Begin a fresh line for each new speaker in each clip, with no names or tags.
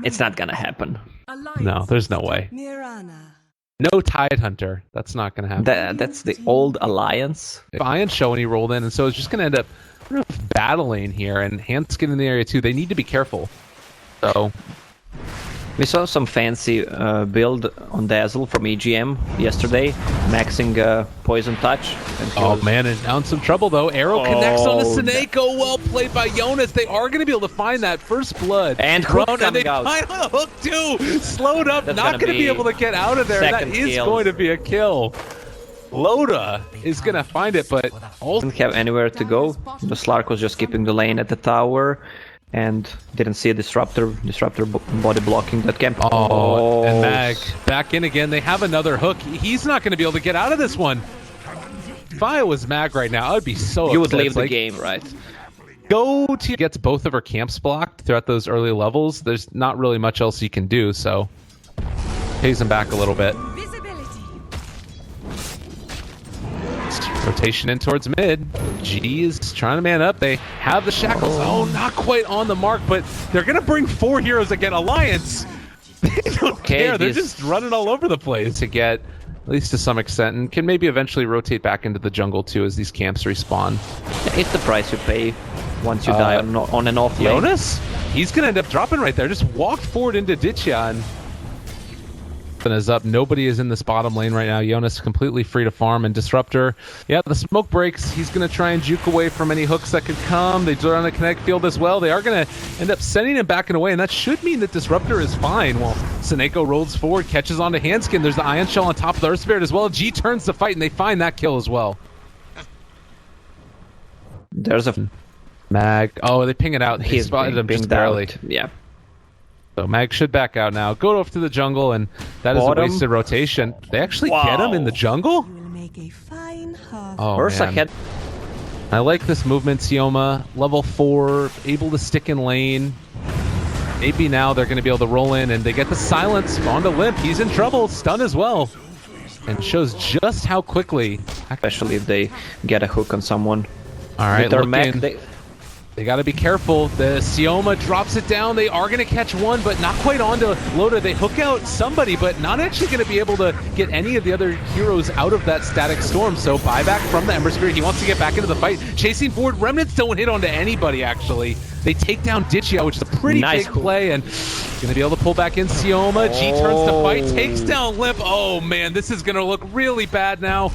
It's not gonna happen.
No, there's no way. No Tide Hunter. That's not going to happen.
That's the old alliance.
Iron Show when he rolled in, and so it's just going to end up battling here, and Hanskin in the area too. They need to be careful. So
we saw some fancy build on Dazzle from EGM yesterday, maxing Poison Touch.
Oh man, and now in some trouble though. Arrow connects on the Seneko. Well played by Jonas. They are going to be able to find that first blood.
And Hook
and they
out.
find a Hook too. Slowed up,
That's
not going to be able to get out of there. That is going to be a kill. Loda is going to find it, but also
didn't have anywhere to go. The Slark was just keeping the lane at the tower. And didn't see a disruptor body blocking that camp.
Oh, and Mag back in again. They have another Hook. He's not going to be able to get out of this one. If I was Mag right now, I would be so
You
upset.
would leave the game, right?
Go to gets both of her camps blocked throughout those early levels. There's not really much else you can do, so pays him back a little bit. Rotation in towards mid. G is trying to man up. They have the shackles. Oh, not quite on the mark, but they're going to bring 4 heroes again. Alliance. They don't care. They're just running all over the place to get, at least to some extent, and can maybe eventually rotate back into the jungle too as these camps respawn.
It's the price you pay once you die on and off lane.
Jonas? He's going to end up dropping right there. Just walked forward into Ditya and is up. Nobody is in this bottom lane right now. Jonas completely free to farm, and Disruptor, yeah, the smoke breaks. He's going to try and juke away from any hooks that could come. They draw on the connect field as well. They are going to end up sending him back and away, and that should mean that Disruptor is fine. Well, Seneko rolls forward, catches onto Hanskin. There's the Ion Shell on top of the Earth Spirit as well. G turns to fight, and they find that kill as well.
There's a
Mag. Oh, they ping it out. He spotted him just barely.
Yeah.
So Mag should back out now. Go off to the jungle, and that is a wasted rotation. They actually get him in the jungle? Oh,
Ursa
man.
had...
I like this movement, Sioma. Level 4, able to stick in lane. Maybe now they're going to be able to roll in, and they get the silence onto Limp. He's in trouble. Stun as well. And shows just how quickly.
Especially if they get a hook on someone.
All right,
looking.
They got to be careful. The Sioma drops it down. They are going to catch one, but not quite onto Loda. They hook out somebody, but not actually going to be able to get any of the other heroes out of that static storm. So buyback from the Ember Spirit. He wants to get back into the fight. Chasing forward. Remnants don't hit onto anybody, actually. They take down Ditya, which is a pretty big play, and going to be able to pull back in Sioma. G turns to fight, takes down Limp. Oh, man, this is going to look really bad now.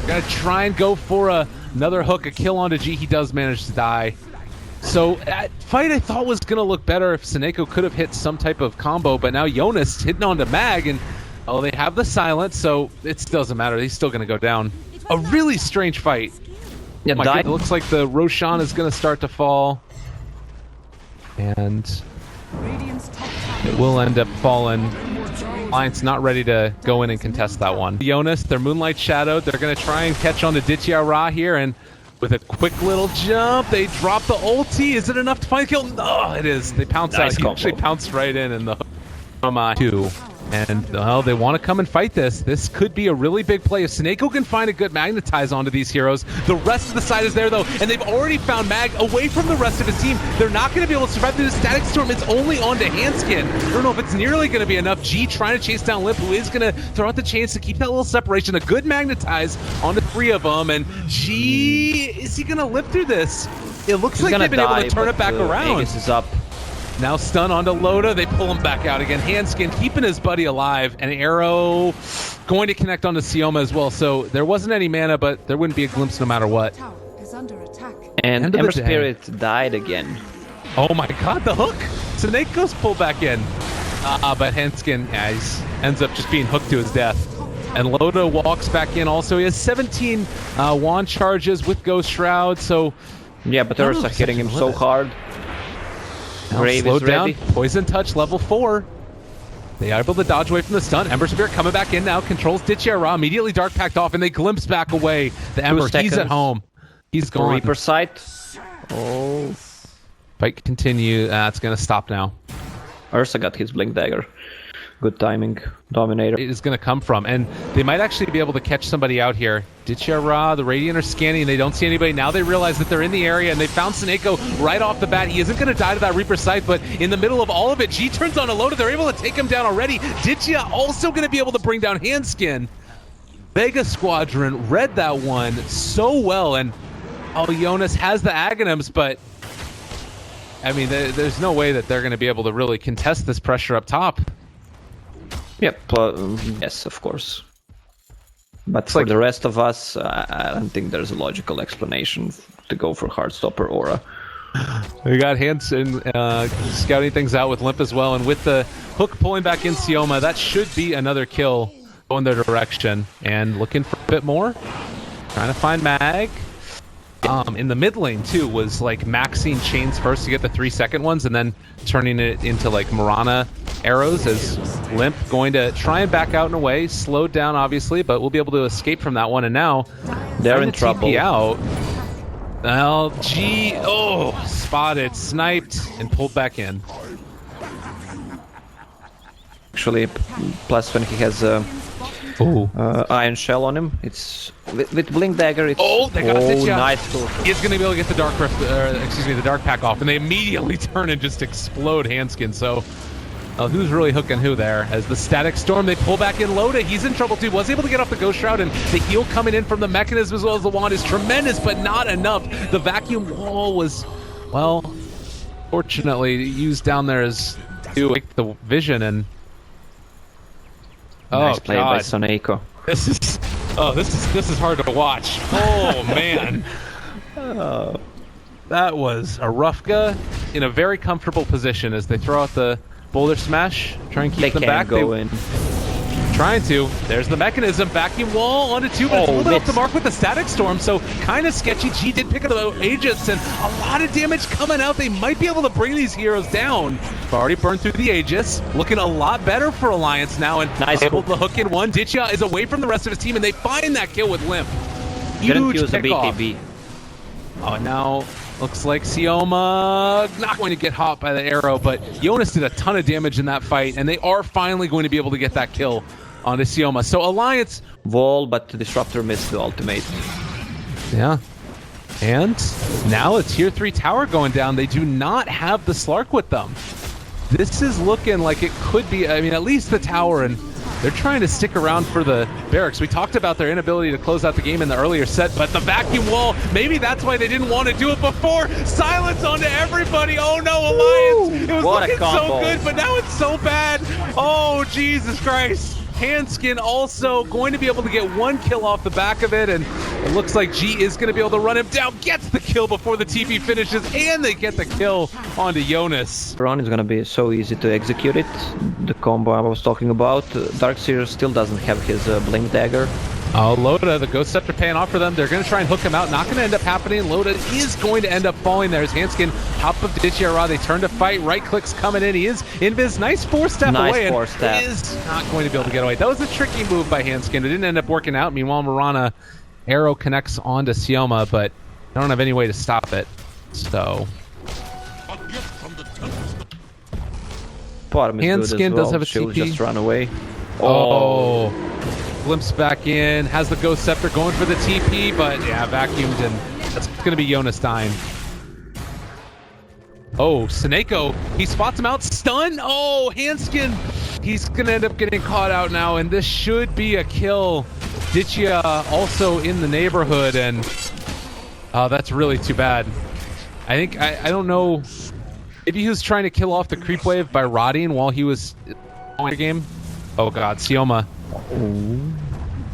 Got to try and go for another hook, a kill onto G. He does manage to die. So that fight I thought was going to look better if Seneko could have hit some type of combo, but now Jonas hitting onto Mag, and they have the silence, so it doesn't matter. He's still going to go down. A really strange fight.
Yeah,
it looks like the Roshan is going to start to fall, and it will end up falling. Alliance not ready to go in and contest that one. Jonas, their Moonlight Shadowed. They're going to try and catch on to Ditya Ra here, and with a quick little jump, they drop the ulti. Is it enough to find a kill? No, it is. They pounce out. He actually pounced right in, and the two. And they want to come and fight this. This could be a really big play. If Seneko can find a good magnetize onto these heroes, the rest of the side is there, though, and they've already found Mag away from the rest of his team. They're not going to be able to survive through the static storm. It's only onto Hanskin. I don't know if it's nearly going to be enough. G trying to chase down Limp, who is going to throw out the chance to keep that little separation. A good magnetize onto 3 of them, and G, is he going to live through this? It looks like they've been able to turn it back around.
Aegis is up.
Now stun onto Loda. They pull him back out again. Hanskin keeping his buddy alive. An arrow going to connect onto Sioma as well. So there wasn't any mana, but there wouldn't be a glimpse no matter what.
And Ember Spirit died again.
Oh my god, the hook! Seneko's pulled back in. But Hanskin, ends up just being hooked to his death. And Loda walks back in also. He has 17 wand charges with Ghost Shroud, so...
Yeah, but Ursa hitting him so hard.
Grave is ready. Poison Touch level 4. They are able to dodge away from the stun. Ember Spirit coming back in now. Controls Ditya Ra. Immediately Dark Pact off, and they glimpse back away. The Ember, he's at home. He's gone.
Reaper sight. Oh.
Fight continue. It's going to stop now.
Ursa got his Blink Dagger. Good timing. Dominator.
Is going to come from, and they might actually be able to catch somebody out here. Ditya, the Radiant are scanning, they don't see anybody. Now they realize that they're in the area, and they found Sneko right off the bat. He isn't going to die to that Reaper Scythe, but in the middle of all of it, G turns on a Loda. They're able to take him down already. Ditya also going to be able to bring down Handskin. Vega Squadron read that one so well, and Jonas has the Aghanims, but I mean, there's no way that they're going to be able to really contest this pressure up top.
Yep, yes, of course. But for the rest of us, I don't think there's a logical explanation to go for Heartstopper Aura.
We got Hansen scouting things out with Limp as well, and with the hook pulling back in Sioma, that should be another kill going their direction. And looking for a bit more, trying to find Mag. In the mid lane too was like maxing chains first to get the 3-second ones, and then turning it into like Mirana arrows as Limp going to try and back out in a way, slowed down obviously, but we'll be able to escape from that one. And now
they're in trouble.
TP out. Well, G, spotted, sniped, and pulled back in.
Actually, plus when he has Iron Shell on him, it's with Blink Dagger. It's,
they got Ditya.
Nice tool.
He's going to be able to get the the Dark Pack off, and they immediately turn and just explode Handskin. So, who's really hooking who there? As the Static Storm, they pull back in Loda. He's in trouble too. Was able to get off the Ghost Shroud, and the heal coming in from the Mechanism as well as the Wand is tremendous, but not enough. The Vacuum Wall was, well, fortunately used down there as to make the vision, and
nice play by Soneko.
This is hard to watch. Oh man. That was a Rufka in a very comfortable position as they throw out the Boulder Smash, try and keep them back.
They can't go in.
Trying to. There's the Mechanism. Vacuum Wall onto 2, but it's a little bit off the mark with the Static Storm, so kind of sketchy. G did pick up the Aegis, and a lot of damage coming out. They might be able to bring these heroes down. Already burned through the Aegis. Looking a lot better for Alliance now, and able to hook in one. Ditya is away from the rest of his team, and they find that kill with Limp. Huge BKB. Oh, now looks like Sioma not going to get hot by the arrow, but Jonas did a ton of damage in that fight, and they are finally going to be able to get that kill onto Sioma. So Alliance
Wall, but the Disruptor missed the ultimate.
Yeah. And now a tier 3 tower going down. They do not have the Slark with them. This is looking like it could be, I mean, at least the tower, and they're trying to stick around for the barracks. We talked about their inability to close out the game in the earlier set, but the Vacuum Wall, maybe that's why they didn't want to do it before. Silence onto everybody. Oh no, Alliance. It was looking so good, but now it's so bad. Oh, Jesus Christ. Handskin also going to be able to get one kill off the back of it, and it looks like G is going to be able to run him down, gets the kill before the TP finishes, and they get the kill onto Jonas.
Run is going to be so easy to execute it. The combo I was talking about. Darkseer still doesn't have his Blink Dagger.
Loda, the Ghost Scepter paying off for them. They're going to try and hook him out. Not going to end up happening. Loda is going to end up falling there as Handskin top of Ditya. They turn to fight. Right click's coming in. He is invis. Nice 4-step away. And is not going to be able to get away. That was a tricky move by Handskin. It didn't end up working out. Meanwhile, Mirana arrow connects onto Sioma, but I don't have any way to stop it. So
Handskin does have a TP. Just run away.
Oh. Glimpse back in, has the Ghost Scepter going for the TP, but yeah, vacuumed, and that's going to be Jonas dying. Oh, Sneko, he spots him out, stun. Oh, Handskin, he's going to end up getting caught out now, and this should be a kill. Ditya also in the neighborhood, and that's really too bad. I think, I don't know, maybe he was trying to kill off the creep wave by rotting while he was in the game. Oh god, Sioma.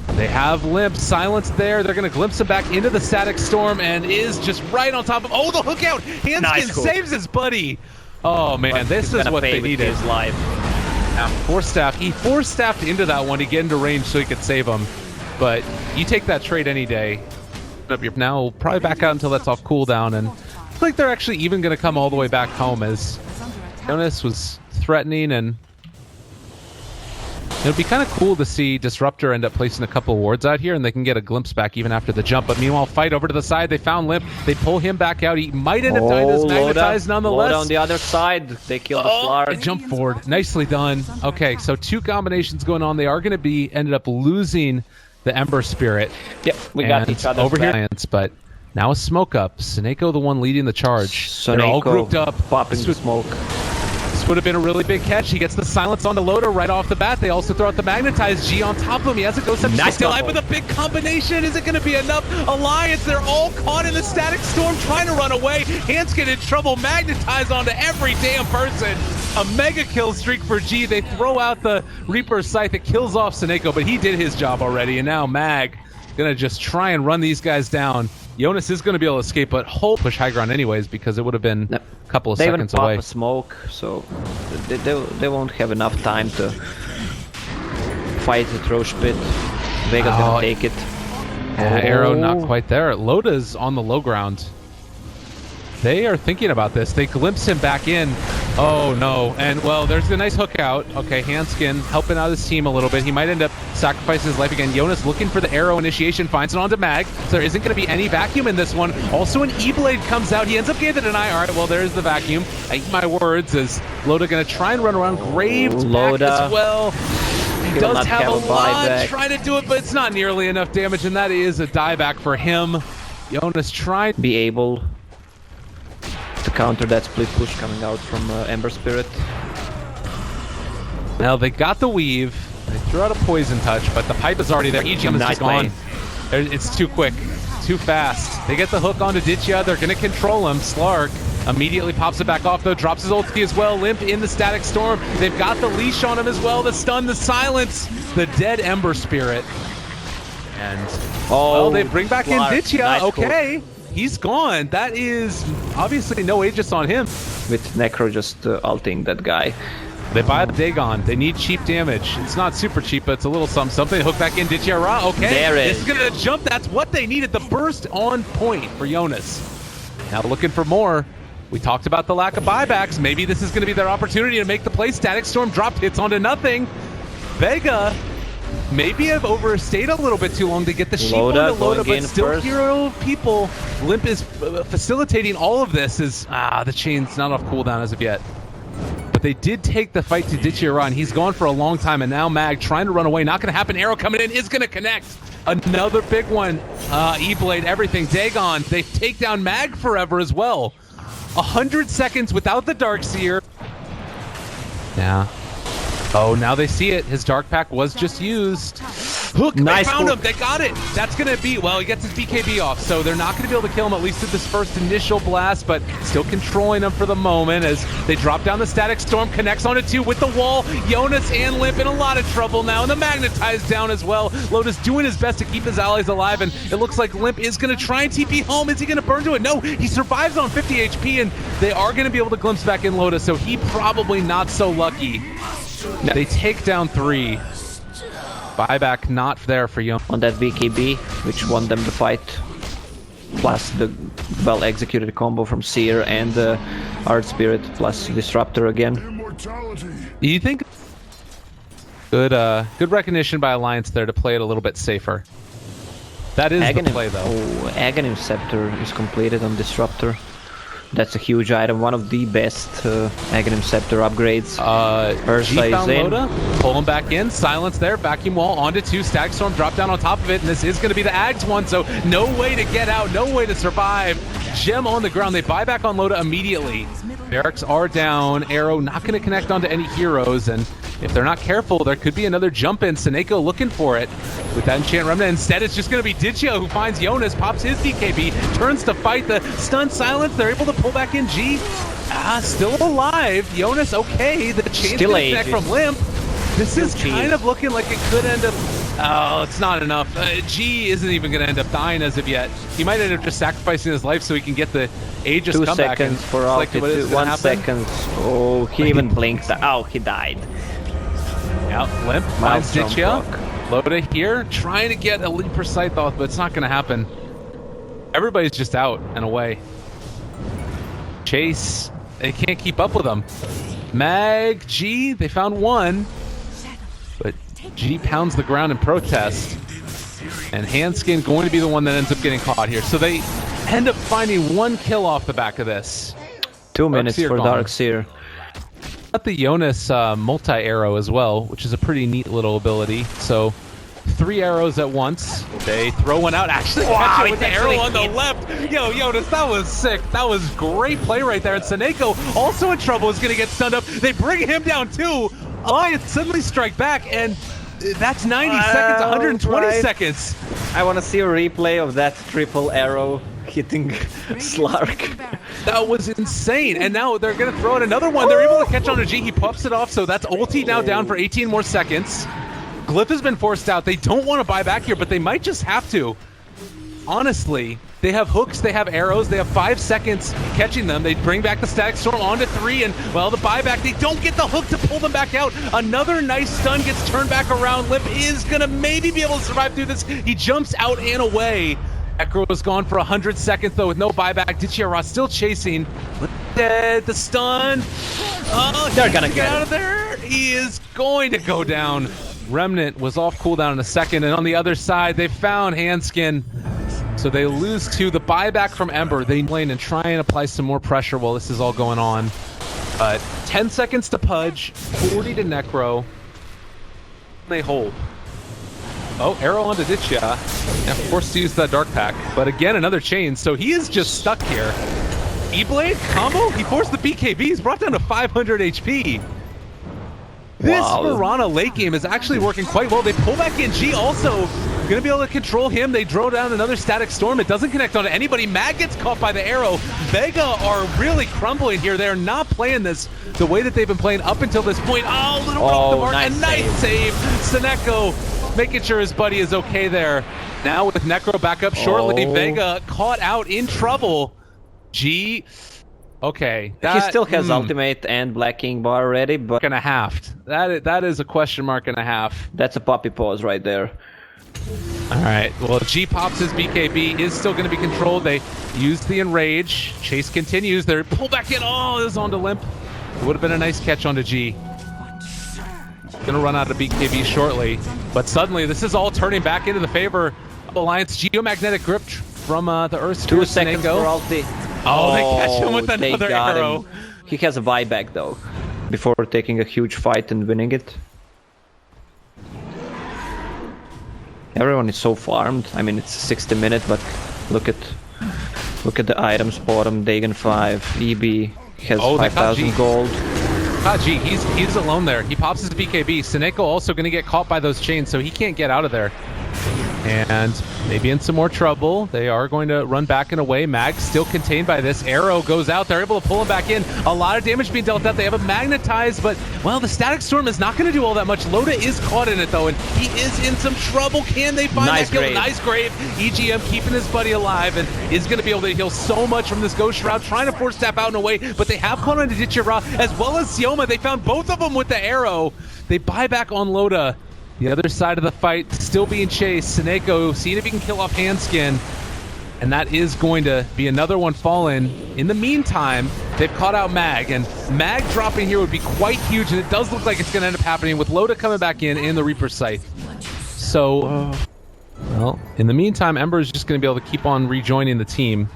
They have Limp, Silence there. They're going to glimpse him back into the Static Storm, and is just right on top of... Oh, the hook out! Handskin saves his buddy! Oh man, but this is what they needed. His life. He force-staffed into that one to get into range so he could save him. But you take that trade any day. Now we'll probably back out until that's off cooldown, and I feel like they're actually even going to come all the way back home as Jonas was threatening, and It would be kind of cool to see Disruptor end up placing a couple wards out here, and they can get a glimpse back even after the jump. But meanwhile, fight over to the side. They found Limp. They pull him back out. He might end up dying as magnetized nonetheless.
Loda on the other side. They kill the Slark.
Jump forward. Nicely done. Okay, so two combinations going on. They are going to be ended up losing the Ember Spirit.
Yep, we got each other
over here. But now a smoke up. Seneko the one leading the charge. They're all grouped up.
Popping the smoke.
This would have been a really big catch. He gets the silence onto Loda right off the bat. They also throw out the magnetized G on top of him. He has a ghost up. Nice, still alive with a big combination. Is it going to be enough? Alliance, they're all caught in the static storm trying to run away. Hands get in trouble. Magnetized onto every damn person. A mega kill streak for G. They throw out the Reaper's Scythe that kills off Seneko, but he did his job already. And now Mag going to just try and run these guys down. Jonas is going to be able to escape, but whole push high ground anyways because it would have been a couple of seconds away.
They even pop a smoke, so they won't have enough time to fight the Trosh pit. Vega's going to take it.
Arrow not quite there. Loda's on the low ground. They are thinking about this. They glimpse him back in. Oh no. And well, there's a nice hook out. Okay, Hanskin helping out his team a little bit. He might end up sacrificing his life again. Jonas looking for the arrow initiation, finds it onto Mag. So there isn't going to be any vacuum in this one. Also an E-Blade comes out. He ends up getting the deny. All right, well, there's the vacuum. I eat my words. Is Loda going to try and run around? Graves back as well. He does have a lot trying to do it, but it's not nearly enough damage, and that is a dieback for him. Jonas trying to
be able to counter that split push coming out from Ember Spirit.
Now they got the weave. They threw out a poison touch, but the pipe is already there. EGM is just gone. It's too quick, too fast. They get the hook onto Ditya. They're going to control him. Slark immediately pops it back off, though. Drops his ulti as well. Limp in the static storm. They've got the leash on him as well. The stun, the silence, the dead Ember Spirit. And well, they bring back in Ditya. Nice okay. Cool. He's gone. That is obviously no Aegis on him.
With Necro just ulting that guy.
They buy the Dagon. They need cheap damage. It's not super cheap, but it's a little something. Hook back in Ditya Ra. Okay.
There it is.
This is going to jump. That's what they needed. The burst on point for Jonas. Now looking for more. We talked about the lack of buybacks. Maybe this is going to be their opportunity to make the play. Static Storm dropped hits onto nothing. Vega maybe have overstayed a little bit too long to get the sheep onto Loda, but still hero people. Limp is facilitating all of this. The chain's not off cooldown as of yet. But they did take the fight to Ditya Ra, and he's gone for a long time, and now Mag trying to run away. Not going to happen. Arrow coming in is going to connect. Another big one. E-Blade, everything. Dagon, they take down Mag forever as well. 100 seconds without the Darkseer. Yeah. Oh, now they see it. His Dark Pack was just used. Hook, nice, they found him. They got it. That's going to be, well, he gets his BKB off, so they're not going to be able to kill him, at least at this first initial blast, but still controlling him for the moment as they drop down the Static Storm, connects onto two with the wall. Jonas and Limp in a lot of trouble now, and the Magnetized down as well. Lotus doing his best to keep his allies alive, and it looks like Limp is going to try and TP home. Is he going to burn to it? No, he survives on 50 HP, and they are going to be able to glimpse back in Lotus, so he probably not so lucky. They take down 3. Buyback not there for Young.
On that BKB, which won them the fight. Plus the well-executed combo from Seer and the Art Spirit, plus Disruptor again.
You think good recognition by Alliance there to play it a little bit safer. That is the play, though.
Oh, Aghanim Scepter is completed on Disruptor. That's a huge item, one of the best Aghanim Scepter upgrades.
Ursa is in. Loda, pull him back in, silence there, vacuum wall onto 2, Static Storm drop down on top of it, and this is going to be the Ags one, so no way to get out, no way to survive. Gem on the ground, they buy back on Loda immediately. Barracks are down, Arrow not going to connect onto any heroes, and if they're not careful, there could be another jump in. Seneko looking for it with that Enchant Remnant. Instead, it's just going to be Ditya who finds Jonas, pops his BKB, turns to fight the stun silence. They're able to pull back in G. Still alive. Jonas, okay. The chain's going to connect from Limp. This is kind of looking like it could end up... Oh, it's not enough. G isn't even going to end up dying as of yet. He might end up just sacrificing his life so he can get the Aegis comeback.
2 seconds for all. 1 second. Oh, he even blinked. Oh, he died.
Yeah, Limp finds Ditya. Loda here, trying to get a Leaper Scythe off, but it's not going to happen. Everybody's just out and away. Chase, they can't keep up with them. Mag, G, they found one. But G pounds the ground in protest. And Handskin going to be the one that ends up getting caught here. So they end up finding 1 kill off the back of this.
2 minutes for Darkseer.
Got the Jonas multi-arrow as well, which is a pretty neat little ability. So 3 arrows at once. They throw one out. Actually, catch it with the arrow on the left. Yo, Jonas, that was sick. That was great play right there. And Seneko also in trouble, is going to get stunned up. They bring him down too. Alliance suddenly strike back, and that's 90 seconds, 120 seconds.
I want to see a replay of that triple arrow hitting Slark.
That was insane. And now they're going to throw in another one. They're able to catch on to G. He puffs it off, so that's ulti now down for 18 more seconds. Glyph has been forced out. They don't want to buy back here, but they might just have to. Honestly, they have hooks, they have arrows, they have 5 seconds catching them. They bring back the Static Storm onto 3, and, well, the buyback, they don't get the hook to pull them back out. Another nice stun gets turned back around. Lip is going to maybe be able to survive through this. He jumps out and away. Ekro is gone for 100 seconds, though, with no buyback. Ditchiara still chasing. Dead, the stun. Oh, they're going to get out of there. He is going to go down. Remnant was off cooldown in a second, and on the other side, they found Handskin. So they lose 2. The buyback from Ember. They lane and try and apply some more pressure while this is all going on. 10 seconds to Pudge, 40 to Necro. They hold. Oh, arrow onto Ditchia. And forced to use that Dark Pack. But again, another chain, so he is just stuck here. E-Blade combo? He forced the BKB. He's brought down to 500 HP. This Mirana late game is actually working quite well. They pull back in. G also going to be able to control him. They throw down another Static Storm. It doesn't connect onto anybody. Mag gets caught by the arrow. Vega are really crumbling here. They're not playing this the way that they've been playing up until this point. Oh, a little bit off the mark.
Nice
and nice save. Seneko making sure his buddy is okay there. Now with Necro back up shortly. Vega caught out in trouble. G... Okay.
He still has ultimate and Black King bar ready, but...
And a half. That is a question mark and a half.
That's a puppy pause right there.
Alright, well, G pops his BKB, is still going to be controlled. They use the Enrage. Chase continues. They're pull back in. Oh, this is onto Limp. It would have been a nice catch onto G. Going to run out of BKB shortly. But suddenly, this is all turning back into the favor of Alliance. Geomagnetic Grip from the Earth.
2 seconds for ulti.
Oh, they catch him with another arrow.
He has a buyback, though, before taking a huge fight and winning it. Everyone is so farmed. I mean, it's 60 minutes, but look at the items bottom. Dagon 5, EB has 5,000 gold.
G, he's alone there. He pops his BKB. Seneko also going to get caught by those chains, so he can't get out of there. And maybe in some more trouble. They are going to run back and away. Mag still contained by this. Arrow goes out. They're able to pull him back in. A lot of damage being dealt out. They have a magnetized, but, well, the Static Storm is not going to do all that much. Loda is caught in it, though, and he is in some trouble. Can they find that kill? Nice grave. EGM keeping his buddy alive and is going to be able to heal so much from this Ghost Shroud, trying to force Step out and away, but they have caught on to Ditchira as well as Sioma. They found both of them with the arrow. They buy back on Loda. The other side of the fight still being chased. Seneko seeing if he can kill off Handskin. And that is going to be another one fallen. In the meantime, they've caught out Mag. And Mag dropping here would be quite huge. And it does look like it's going to end up happening with Loda coming back in and the Reaper Scythe. So, well, in the meantime, Ember is just going to be able to keep on rejoining the team.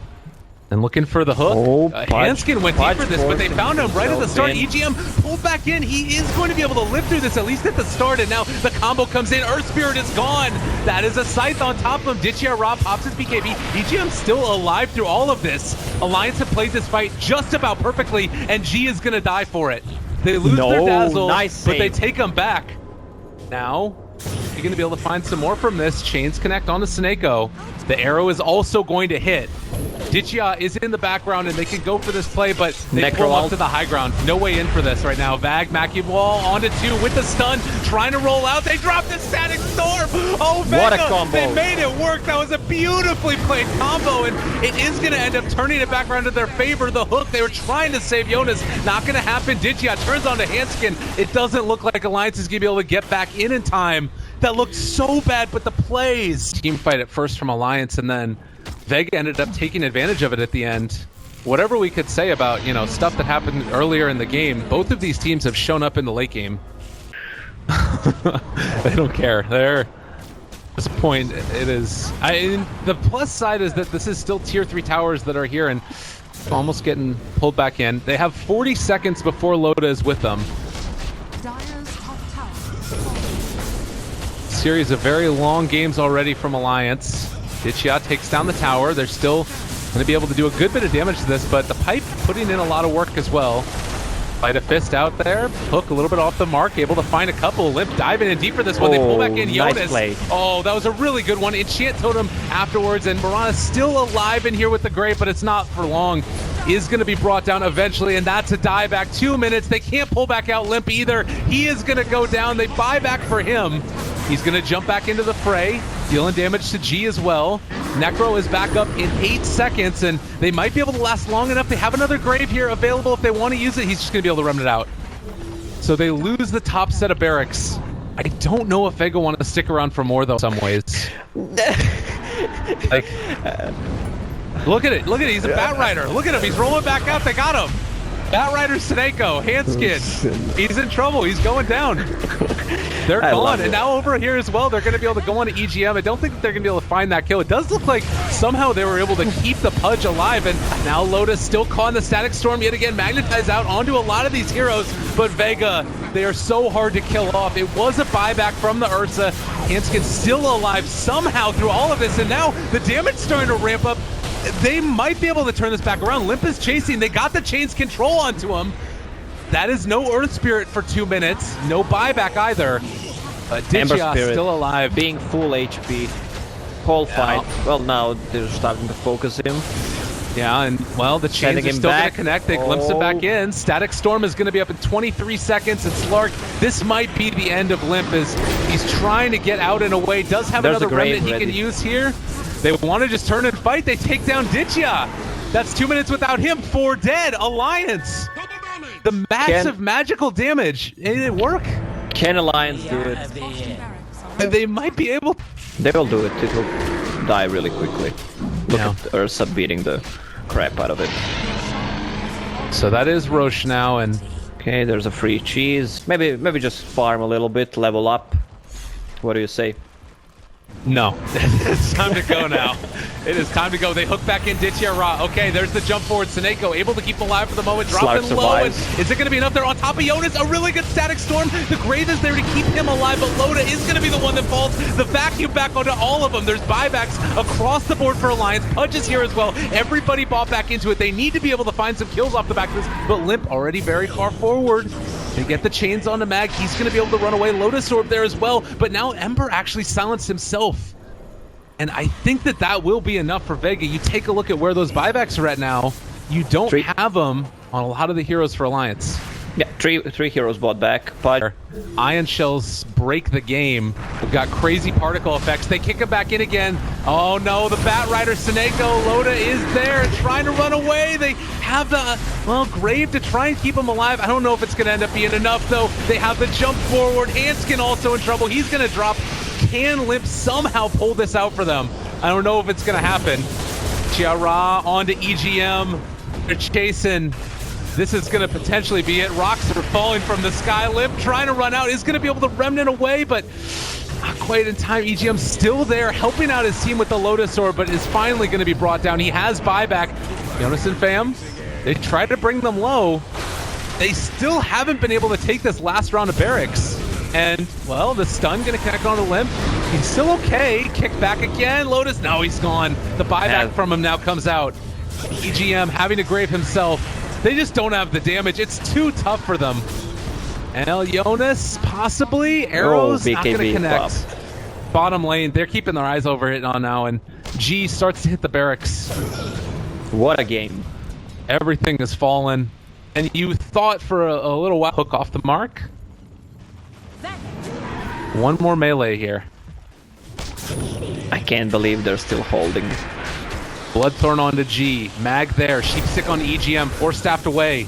And looking for the hook. Handskin went deep for this, but they found him right at the start. EGM pulled back in. He is going to be able to live through this, at least at the start. And now the combo comes in. Earth Spirit is gone. That is a Scythe on top of him. Ditchia pops his BKB. EGM still alive through all of this. Alliance have played this fight just about perfectly, and G is going to die for it. They lose their Dazzle, but they take him back. Now, you're going to be able to find some more from this. Chains connect onto Seneko. The arrow is also going to hit. Ditchia is in the background and they can go for this play, but they pull up to the high ground. No way in for this right now. Vag, Mackie Wall onto 2 with the stun, trying to roll out. They dropped the Static Storm. Oh, Vega, what a combo. They made it work. That was a beautifully played combo, and it is going to end up turning it back around to their favor. The hook, they were trying to save Jonas. Not going to happen. Ditchia turns onto Handskin. It doesn't look like Alliance is going to be able to get back in time. That looked so bad, but the plays. Team fight at first from Alliance, and then Vega ended up taking advantage of it at the end. Whatever we could say about, stuff that happened earlier in the game, both of these teams have shown up in the late game. They don't care. They're at this point. It is. The plus side is that this is still tier 3 towers that are here and almost getting pulled back in. They have 40 seconds before Loda is with them. Series of very long games already from Alliance. Ditchia takes down the tower. They're still going to be able to do a good bit of damage to this, but the pipe putting in a lot of work as well. Light a fist out there. Hook a little bit off the mark. Able to find a couple. Limp diving in deep for this one. They pull back in. Jonas.
Nice play.
Oh, that was a really good one. Enchant Totem afterwards, and Mirana's still alive in here with the Grave, but it's not for long. Is going to be brought down eventually, and that's a dieback. 2 minutes. They can't pull back out Limp either. He is going to go down. They buy back for him. He's going to jump back into the fray, dealing damage to G as well. Necro is back up in 8 seconds, and they might be able to last long enough. They have another Grave here available if they want to use it. He's just going to be able to run it out. So they lose the top set of barracks. I don't know if Vega want to stick around for more, though, in some ways. Like, look at it. Look at it. He's a Bat Rider. Look at him. He's rolling back out. They got him. Bat Rider Sineko, Handskin. He's in trouble. He's going down. They're gone. And now over here as well, they're going to be able to go on to EGM. I don't think they're going to be able to find that kill. It does look like somehow they were able to keep the Pudge alive. And now Lotus still caught in the Static Storm yet again. Magnetized out onto a lot of these heroes. But Vega, they are so hard to kill off. It was a buyback from the Ursa. Handskin still alive somehow through all of this. And now the damage starting to ramp up. They might be able to turn this back around. Limp is chasing. They got the chains control onto him. That is no Earth Spirit for 2 minutes. No buyback either. Ditchia still alive.
Being full HP. Whole fight. Well, now they're starting to focus him.
Yeah, and well, the chains are still going to connect. They glimpse it back in. Static Storm is going to be up in 23 seconds. And Slark, this might be the end of Limp as he's trying to get out in a way. Does have another remnant he can use here. They want to just turn and fight. They take down Ditchia. That's 2 minutes without him. 4 dead. Alliance. The massive magical damage. It didn't work.
Can Alliance do it?
They might be able.
They will do it. It will die really quickly. Look at Ursa beating the crap out of it.
So that is Roche now, and
okay, there's a free cheese. Maybe just farm a little bit, level up. What do you say?
No. It's time to go now. It is time to go. They hook back in Ditchia Ra. Okay, there's the jump forward. Sineko able to keep him alive for the moment. Dropping low. And is it going to be enough there on top of Jonas? A really good Static Storm. The Grave is there to keep him alive, but Loda is going to be the one that falls. The vacuum back onto all of them. There's buybacks across the board for Alliance. Pudge is here as well. Everybody bought back into it. They need to be able to find some kills off the back of this, but Limp already very far forward. They get the chains onto Mag. He's going to be able to run away. Lotus Orb there as well, but now Ember actually silenced himself. And I think that will be enough for Vega. You take a look at where those buybacks are at now. You don't have them on a lot of the heroes for Alliance.
Yeah, three heroes bought back. But
Ion Shells break the game. We've got crazy particle effects. They kick him back in again. Oh no, the Bat Rider Sineko. Loda is there trying to run away. They have the, Grave to try and keep him alive. I don't know if it's going to end up being enough though. They have the jump forward. Hanskin also in trouble. He's going to drop. Can Limp somehow pull this out for them? I don't know if it's going to happen. Chiara onto EGM. They're chasing. This is going to potentially be it. Rocks are falling from the sky. Limp trying to run out. Is going to be able to remnant away, but not quite in time. EGM still there, helping out his team with the Lotus Orb, but is finally going to be brought down. He has buyback. Jonas and Fam, they tried to bring them low. They still haven't been able to take this last round of barracks. And, well, the stun going to connect onto Limp. He's still okay. Kick back again. Lotus, no, he's gone. The buyback from him now comes out. EGM having to Grave himself. They just don't have the damage. It's too tough for them. And Jonas, possibly. Arrows, not going to connect. Bottom lane, they're keeping their eyes over it on now. And G starts to hit the barracks.
What a game.
Everything has fallen. And you thought for a little while, hook off the mark. One more melee here.
I can't believe they're still holding.
Bloodthorn onto G. Mag there. Sheepstick on EGM. Force staffed away.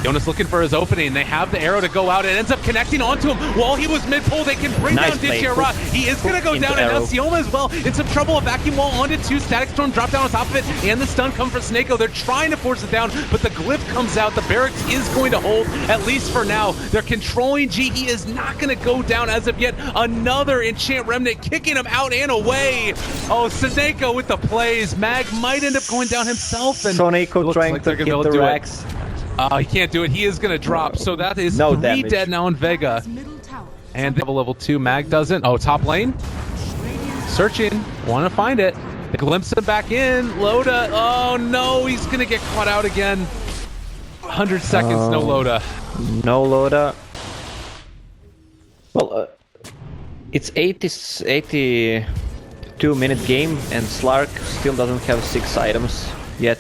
Jonas looking for his opening. They have the arrow to go out. It ends up connecting onto him while he was mid-pull. They can bring down Ditchera. He is going to go down, and now Sioma as well in some trouble. A vacuum wall onto 2. Static Storm drop down on top of it, and the stun come for Snako. They're trying to force it down, but the glyph comes out. The barracks is going to hold, at least for now. They're controlling G. He is not going to go down as of yet. Another Enchant Remnant kicking him out and away. Oh, Snako with the plays. Mag might end up going down himself. And
Soneko trying to hit the racks.
He can't do it. He is going to drop. So that is
no
3
damage.
dead now in Vega. And they have a level 2. Mag doesn't. Oh, top lane. Searching. Want to find it. They glimpse him back in. Loda. Oh, no. He's going to get caught out again. 100 seconds. No Loda.
No Loda. Well, it's 82-minute game, and Slark still doesn't have 6 items yet.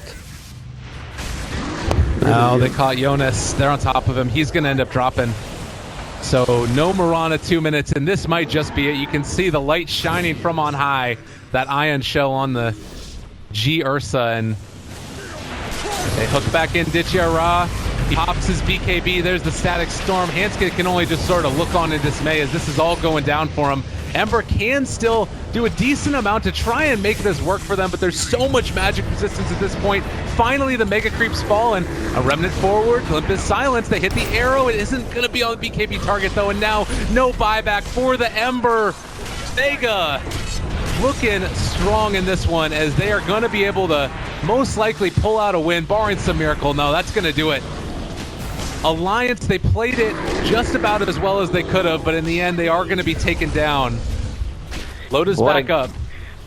Oh, they caught Jonas. They're on top of him. He's going to end up dropping. So no Mirana 2 minutes, and this might just be it. You can see the light shining from on high. That ion shell on the G Ursa, and they hook back in Ditchera. He pops his BKB. There's the Static Storm. Hanska can only just sort of look on in dismay as this is all going down for him. Ember can still do a decent amount to try and make this work for them, but there's so much magic resistance at this point. Finally, the Mega Creep's fallen. A Remnant forward. Glimp is silenced. They hit the arrow. It isn't going to be on the BKB target, though, and now no buyback for the Ember. Vega looking strong in this one, as they are going to be able to most likely pull out a win, barring some miracle. No, that's going to do it. Alliance, they played it just about as well as they could have, but in the end, they are going to be taken down. Loda's back up.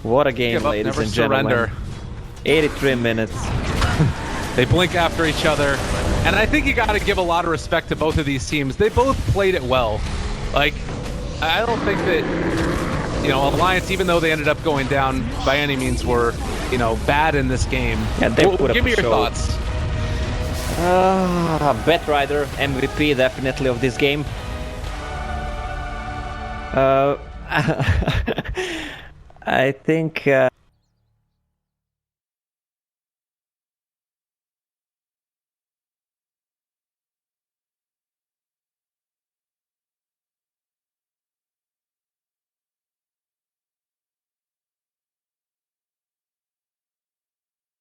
What a game, ladies and gentlemen. 83 minutes.
They blink after each other, and I think you got to give a lot of respect to both of these teams. They both played it well. Like, I don't think that, you know, Alliance, even though they ended up going down by any means, were, you know, bad in this game.
Yeah, they put
give me your thoughts.
Batrider, MVP definitely of this game. I think